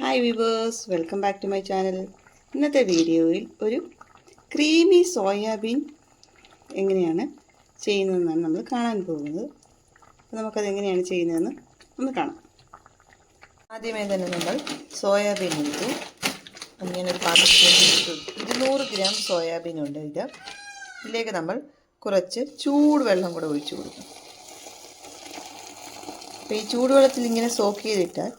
Hi viewers, welcome back to my channel. ഇന്നത്തെ വീഡിയോയിൽ ഒരു ക്രീമി സോയാബീൻ എങ്ങനെയാണ് ചെയ്യുന്നതെന്നാണ് നമ്മൾ കാണാൻ പോകുന്നത്. അപ്പോൾ നമുക്കത് എങ്ങനെയാണ് ചെയ്യുന്നതെന്ന് ഒന്ന് കാണാം. ആദ്യമേ തന്നെ നമ്മൾ സോയാബീൻ എടുത്തു. ഇങ്ങനൊരു പാത്രത്തിലേക്ക് 200 ഗ്രാം സോയാബീൻ ഉണ്ട്. ഇതിലേക്ക് നമ്മൾ കുറച്ച് ചൂടുവെള്ളം കൂടെ ഒഴിച്ചു കൊടുക്കും. അപ്പോൾ ഈ ചൂടുവെള്ളത്തിൽ ഇങ്ങനെ സോക്ക് ചെയ്തിട്ടാൽ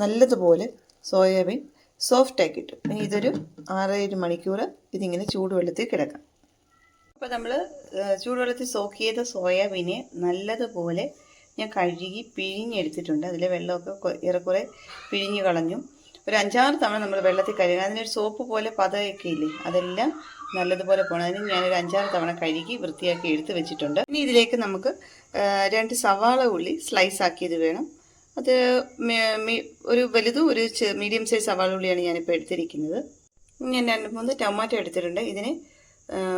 നല്ലതുപോലെ സോയാബീൻ സോഫ്റ്റാക്കി കിട്ടും. ഇനി ഇതൊരു 6-7 മണിക്കൂർ ഇതിങ്ങനെ ചൂടുവെള്ളത്തിൽ കിടക്കാം. അപ്പോൾ നമ്മൾ ചൂടുവെള്ളത്തിൽ സോക്ക് ചെയ്ത സോയാബീനെ നല്ലതുപോലെ ഞാൻ കഴുകി പിഴിഞ്ഞെടുത്തിട്ടുണ്ട്. അതിലെ വെള്ളമൊക്കെ ഏറെക്കുറെ പിഴിഞ്ഞ് കളഞ്ഞു. ഒരു 5-6 തവണ നമ്മൾ വെള്ളത്തിൽ കഴുകാം. അതിനൊരു സോപ്പ് പോലെ പതയൊക്കെ ഇല്ലേ, അതെല്ലാം നല്ലതുപോലെ പോകണം. അതിന് ഞാനൊരു 5-6 തവണ കഴുകി വൃത്തിയാക്കി എടുത്ത് വെച്ചിട്ടുണ്ട്. ഇനി ഇതിലേക്ക് നമുക്ക് 2 സവാള ഉള്ളി സ്ലൈസ് ആക്കിയത് വേണം. അത് ഒരു വലുതും ഒരു മീഡിയം സൈസ് സവാള ഉള്ളിയാണ് ഞാനിപ്പോൾ എടുത്തിരിക്കുന്നത്. ഞാൻ 2-3 ടൊമാറ്റോ എടുത്തിട്ടുണ്ട്. ഇതിനെ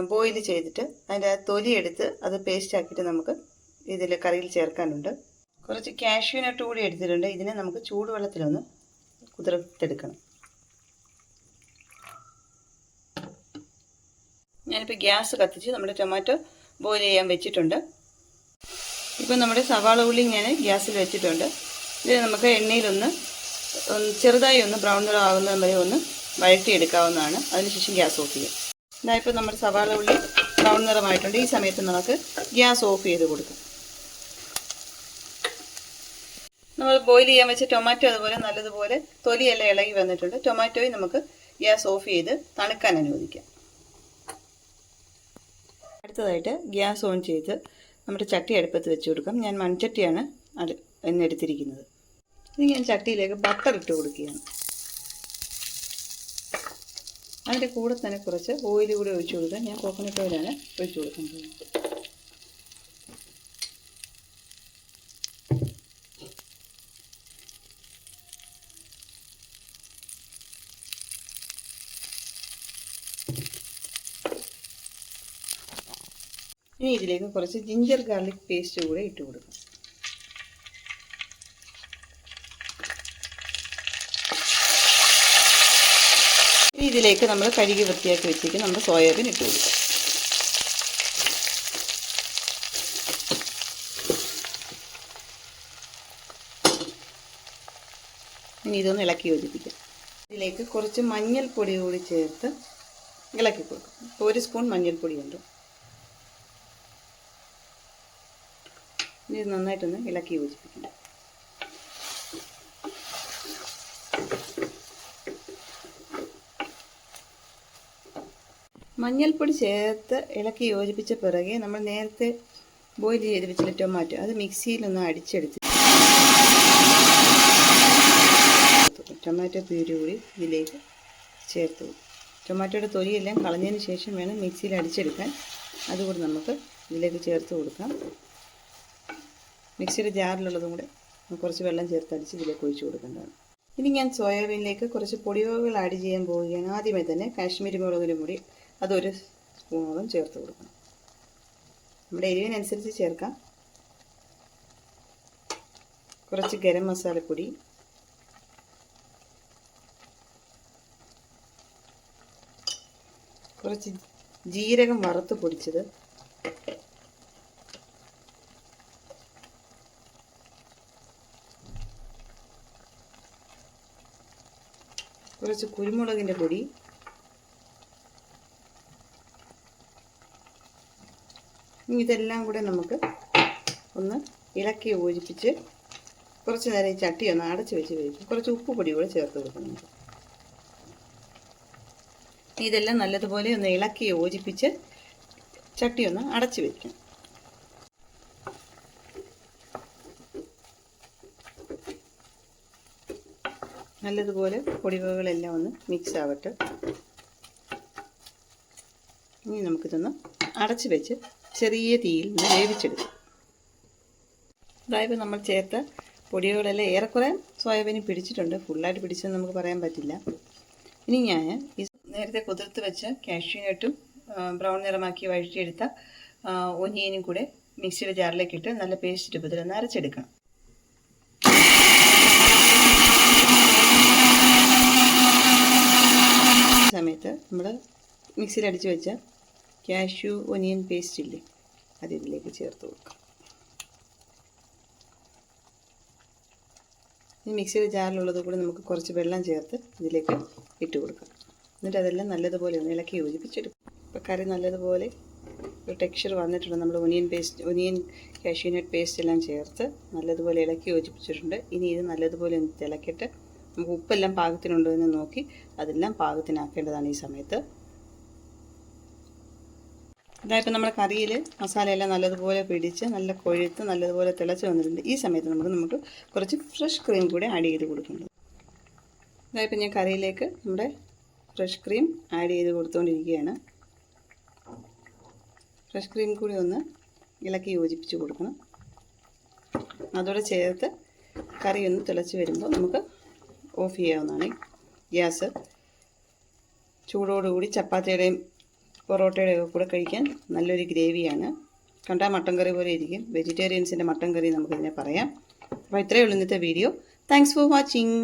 ബോയിൽ ചെയ്തിട്ട് അതിൻ്റെ തൊലി എടുത്ത് അത് പേസ്റ്റ് ആക്കിയിട്ട് നമുക്ക് ഇതിൽ കറിയിൽ ചേർക്കാനുണ്ട്. കുറച്ച് കാഷ്യൂ നട്ട് കൂടി എടുത്തിട്ടുണ്ട്. ഇതിനെ നമുക്ക് ചൂടുവെള്ളത്തിലൊന്ന് കുതിർത്തെടുക്കണം. ഞാനിപ്പോൾ ഗ്യാസ് കത്തിച്ച് നമ്മുടെ ടൊമാറ്റോ ബോയിൽ ചെയ്യാൻ വെച്ചിട്ടുണ്ട്. ഇപ്പം നമ്മുടെ സവാള ഉള്ളി ഞാൻ ഗ്യാസിൽ വെച്ചിട്ടുണ്ട്. ഇത് നമുക്ക് എണ്ണയിലൊന്ന് ചെറുതായി ഒന്ന് ബ്രൗൺ നിറം ആകുന്നത് വരെ ഒന്ന് വഴറ്റിയെടുക്കാവുന്നതാണ്. അതിനുശേഷം ഗ്യാസ് ഓഫ് ചെയ്യാം. ഇതായപ്പോൾ നമ്മുടെ സവാള ഉള്ളി ബ്രൗൺ നിറമായിട്ടുണ്ട്. ഈ സമയത്ത് നമുക്ക് ഗ്യാസ് ഓഫ് ചെയ്ത് കൊടുക്കാം. നമ്മൾ ബോയിൽ ചെയ്യാൻ വെച്ച ടൊമാറ്റോ അതുപോലെ നല്ലതുപോലെ തൊലിയെല്ലാം ഇളകി വന്നിട്ടുണ്ട്. ടൊമാറ്റോയും നമുക്ക് ഗ്യാസ് ഓഫ് ചെയ്ത് തണുക്കാൻ അനുവദിക്കാം. അടുത്തതായിട്ട് ഗ്യാസ് ഓൺ ചെയ്ത് നമ്മുടെ ചട്ടി അടുപ്പത്ത് വെച്ച് കൊടുക്കാം. ഞാൻ മൺചട്ടിയാണ് എന്നെടുത്തിരിക്കുന്നത്. ഇനി ഞാൻ ചട്ടിയിലേക്ക് ബട്ടർ ഇട്ട് കൊടുക്കുകയാണ്. അതിൻ്റെ കൂടെ തന്നെ കുറച്ച് ഓയിൽ കൂടി ഒഴിച്ചു കൊടുക്കാം. ഞാൻ കോക്കനട്ട് ഓയിലാണ് ഒഴിച്ചു കൊടുക്കുന്നത്. ഇനി ഇതിലേക്ക് കുറച്ച് ജിഞ്ചർ ഗാർലിക് പേസ്റ്റ് കൂടെ ഇട്ട് കൊടുക്കാം. ഇനി ഇതിലേക്ക് നമ്മൾ കഴുകി വൃത്തിയാക്കി വെച്ചിരിക്കും നമ്മുടെ സോയാബീൻ ഇട്ട് കൊടുക്കാം. ഇനി ഇതൊന്ന് ഇളക്കി യോജിപ്പിക്കാം. ഇതിലേക്ക് കുറച്ച് മഞ്ഞൾപ്പൊടി കൂടി ചേർത്ത് ഇളക്കി കൊടുക്കും. ഇപ്പോൾ 1 സ്പൂൺ മഞ്ഞൾപ്പൊടിയുണ്ട്. ഇത് നന്നായിട്ടൊന്ന് ഇളക്കി യോജിപ്പിക്കണം. മഞ്ഞൾപ്പൊടി ചേർത്ത് ഇളക്കി യോജിപ്പിച്ച പിറകെ നമ്മൾ നേരത്തെ ബോയിൽ ചെയ്ത് വെച്ചിട്ട് ടൊമാറ്റോ അത് മിക്സിയിലൊന്ന് അടിച്ചെടുത്ത് ടൊമാറ്റോ പ്യൂരി കൂടി ഇതിലേക്ക് ചേർത്ത്. ടൊമാറ്റോയുടെ തൊലിയെല്ലാം കളഞ്ഞതിന് ശേഷം വേണം മിക്സിയിൽ അടിച്ചെടുക്കാൻ. അതുകൂടി നമുക്ക് ഇതിലേക്ക് ചേർത്ത് കൊടുക്കാം. മിക്സിയുടെ ജാറിലുള്ളതും കൂടെ കുറച്ച് വെള്ളം ചേർത്ത് അടിച്ച് ഇതിലേക്ക് ഒഴിച്ചു കൊടുക്കേണ്ടതാണ്. ഇനി ഞാൻ സോയാബീനിലേക്ക് കുറച്ച് പൊടിവകകൾ ആഡ് ചെയ്യാൻ പോവുകയാണ്. ആദ്യമേ തന്നെ കാശ്മീരി മുളകിനും കൂടി അതൊരു സ്പൂണോളം ചേർത്ത് കൊടുക്കണം. നമ്മുടെ എരിവിനനുസരിച്ച് ചേർക്കാം. കുറച്ച് ഗരം മസാലപ്പൊടി, കുറച്ച് ജീരകം വറുത്ത് പൊടിച്ചത്, കുറച്ച് കുരുമുളകിൻ്റെ പൊടി, ഇതെല്ലാം കൂടെ നമുക്ക് ഒന്ന് ഇളക്കി യോജിപ്പിച്ച് കുറച്ച് നേരം ഈ ചട്ടി ഒന്ന് അടച്ച് വെച്ച് വേവിക്കും. കുറച്ച് ഉപ്പ് പൊടി കൂടെ ചേർത്ത് കൊടുക്കണം. ഇതെല്ലാം നല്ലതുപോലെ ഒന്ന് ഇളക്കി യോജിപ്പിച്ച് ചട്ടി ഒന്ന് അടച്ച് വയ്ക്കും. നല്ലതുപോലെ പൊടിവകകളെല്ലാം ഒന്ന് മിക്സ് ആവട്ടെ. ഇനി നമുക്കിതൊന്ന് അടച്ച് വെച്ച് ചെറിയ തീയിൽ നിന്ന് വേവിച്ചെടുക്കും. അതായത് നമ്മൾ ചേർത്ത പൊടികളെല്ലാം ഏറെക്കുറെ സോയാബീന് പിടിച്ചിട്ടുണ്ട്. ഫുള്ളായിട്ട് പിടിച്ചെന്ന് നമുക്ക് പറയാൻ പറ്റില്ല. ഇനി ഞാൻ ഈ നേരത്തെ കുതിർത്ത് വെച്ച കാഷ്യൂ നട്ടും ബ്രൗൺ നിറമാക്കി വഴറ്റിയെടുത്ത ഒനിയനും കൂടെ മിക്സിയുടെ ജാറിലേക്ക് ഇട്ട് നല്ല പേസ്റ്റ് രൂപത്തിൽ ഒന്ന് അരച്ചെടുക്കണം. നമ്മൾ മിക്സിയിൽ അടിച്ച് വെച്ച കാഷ്യൂ ഒനിയൻ പേസ്റ്റ് ഇല്ലേ, അത് ഇതിലേക്ക് ചേർത്ത് കൊടുക്കാം. ഈ മിക്സിയുടെ ജാറിലുള്ളത് കൂടി നമുക്ക് കുറച്ച് വെള്ളം ചേർത്ത് ഇതിലേക്ക് ഇട്ട് കൊടുക്കാം. എന്നിട്ട് അതെല്ലാം നല്ലതുപോലെ ഒന്ന് ഇളക്കി യോജിപ്പിച്ചെടുക്കും. ഇപ്പോൾ കറി നല്ലതുപോലെ ഒരു ടെക്സ്ചർ വന്നിട്ടുണ്ട്. നമ്മൾ ഒനിയൻ കാഷ്യൂനട്ട് പേസ്റ്റ് എല്ലാം ചേർത്ത് നല്ലതുപോലെ ഇളക്കി യോജിപ്പിച്ചിട്ടുണ്ട്. ഇനി ഇത് നല്ലതുപോലെ ഒന്ന് തിളക്കിയിട്ട് നമുക്ക് ഉപ്പെല്ലാം പാകത്തിനുണ്ടോ എന്ന് നോക്കി അതെല്ലാം പാകത്തിനാക്കേണ്ടതാണ് ഈ സമയത്ത്. ഇതായപ്പോൾ നമ്മുടെ കറിയിൽ മസാലയെല്ലാം നല്ലതുപോലെ പിടിച്ച് നല്ല കൊഴുത്ത് നല്ലതുപോലെ തിളച്ച് വന്നിട്ടുണ്ട്. ഈ സമയത്ത് നമുക്ക് കുറച്ച് ഫ്രഷ് ക്രീം കൂടി ആഡ് ചെയ്ത് കൊടുക്കുന്നുണ്ട്. ഇതായപ്പോൾ ഞാൻ കറിയിലേക്ക് നമ്മുടെ ഫ്രഷ് ക്രീം ആഡ് ചെയ്ത് കൊടുത്തുകൊണ്ടിരിക്കുകയാണ്. ഫ്രഷ് ക്രീം കൂടി ഒന്ന് ഇളക്കി യോജിപ്പിച്ച് കൊടുക്കണം. അതോടെ ചേർത്ത് കറി ഒന്ന് തിളച്ച് വരുമ്പോൾ നമുക്ക് ഓഫ് ചെയ്യാവുന്നതാണ്. ഗ്യാസ് ചൂടോടുകൂടി ചപ്പാത്തിയുടെയും പൊറോട്ടയുടെയും ഒക്കെ കൂടെ കഴിക്കാൻ നല്ലൊരു ഗ്രേവിയാണ്. കണ്ടാൽ മട്ടൻ കറി പോലെ ഇരിക്കും. വെജിറ്റേറിയൻസിൻ്റെ മട്ടൻ കറി നമുക്കിതിനെ പറയാം. അപ്പോൾ ഇത്രയേ ഉള്ളൂ ഇന്നത്തെ വീഡിയോ. Thanks for watching.